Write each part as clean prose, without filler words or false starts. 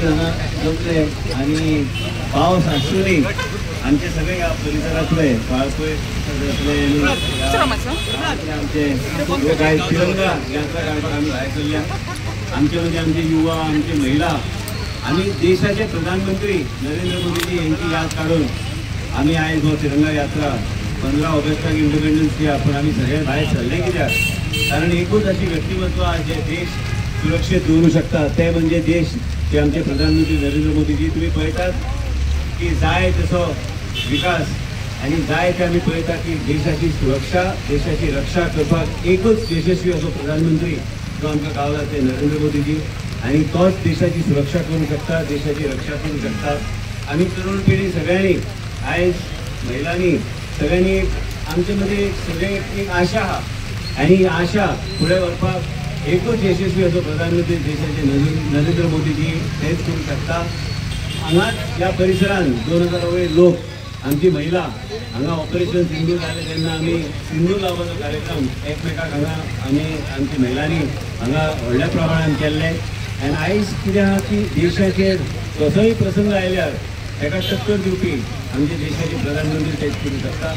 हांगा जमले आणि पावस आसूनय आमचे सगळे ह्या परिसरातले वाळपय आमचे काय तिरंगा यात्रा काढपाक आमी भायर सरल्या। आमचे म्हणजे आमचे युवा, आमचे महिला आणि देशाचे प्रधानमंत्री नरेंद्र मोदीजी यांची याद काढून आम्ही आयज हो तिरंगा यात्रा 15 ऑगस्टाक इंडिपेंडन्स डे आपण आम्ही सगळे भायर सरले कित्याक कारण एकूच अशी व्यक्तिमत्व जे देश सुरक्षित दवरू शकता ते म्हणजे देश जे आमचे प्रधानमंत्री नरेंद्र मोदीजी। तुम्ही पळयतात की जाय तसो विकास आणि जाय ते आम्ही पळयता की देशाची सुरक्षा देशाची रक्षा करपाक एकूच यशस्वी असो प्रधानमंत्री जो आमकां गावला ते नरेंद्र मोदीजी आणि तोच देशाची सुरक्षा करू शकता, देशाची रक्षा करू शकता। आम्ही तरुण पिढी सगळ्यांनी आयज महिलांनी सगळ्यांनी आमचे मध्ये सगळे एक आशा हा आणि ही आशा पुढे व्हरपाक एकूच यशस्वी असो प्रधानमंत्री देशाचे नरेंद्र मोदीजी हेच करू शकता। हांगाच ह्या परिसरान 2000 वयर लोक आमची महिला हांगा ऑपरेशन सिंधू जालें तेन्ना आमी सिंधू लावपाचो कार्यक्रम एकमेकाक हांगा आमी आमची महिलांनी हांगा व्हडल्या प्रमाणान केल्ले। आनी आयज कितें आहा की देशाचेर कसोय प्रसंग आयल्यार ताका टक्कर दिवपी आमचे देशाचे प्रधानमंत्री तेच करू शकता।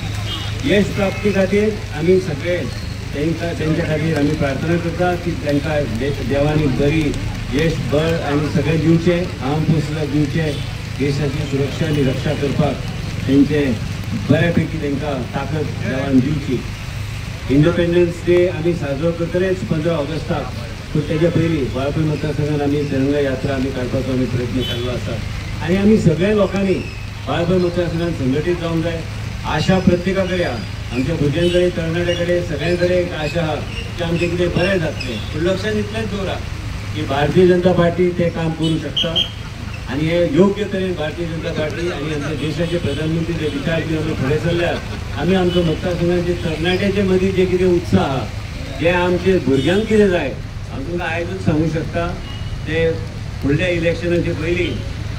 यश प्राप्ती खातीर आमी सगळे त्यांच्या खातीर आमी प्रार्थना करता की तांकां देवानी बरी यश बळ आनी सगळे दिवचे, आमपुसला दिवचे, देशाची सुरक्षा आनी रक्षा करपाक तेंचे बऱ्यापैकी तांकां ताकद देवान दिवची। इंडिपेंडन्स डे आमी साजरो करतलेच 15 ऑगस्टाक, पूण तेच्या पयलीं वाळपय मतदारसंघात आमी तिरंगा यात्रा आमी काडपाचो आमी प्रयत्न केल्लो आसा आनी आमी सगळ्या लोकांनी वाळपय मतदारसंघात संघटीत जावंक जाय। आशा प्रत्येका कडेन आमच्या भुरग्यां कडेन तरणाट्यां कडेन सगळ्यां कडेन एक आशा आहा की आमचें कितें बरें जातलें। पूण लक्षांत इतलेंच दवरा की भारतीय जनता पार्टी तें काम करूं शकता आनी हे योग्य तरेन भारतीय जनता पार्टी आनी आमच्या देशाचे प्रधानमंत्री जे विचार घेवन आमी फुडें सरल्यार आमी आमचो मतदारसंघाचे तरणाट्याचे मदीं जे कितें उत्साह आहा जे आमचे भुरग्यांक कितें जाय हांव तुमकां आयजूच सांगूं शकता ते फुडल्या इलेक्शनाचे पयलीं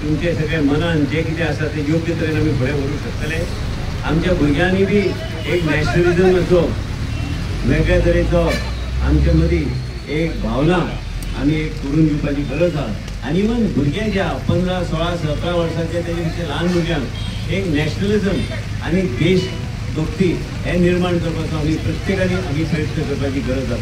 तुमचे सगळे मनान जे कितें आसा ते योग्य तरेन आमी फुडें व्हरूंक शकतले। आमच्या भुरग्यांनी बी एक नॅशनलिजम असो वेगळ्या तरेचो आमच्या मदीं एक भावना आमी एक करून दिवपाची गरज आहा आनी इवन भुरगे जे आहा 15, 16, 17 वर्सांचे तेजे भितर ल्हान भुरग्यांक एक नॅशनलिजम आनी देश भक्ती हे निर्माण करपाचो आमी प्रत्येकानी आमी प्रयत्न करपाची गरज आसा।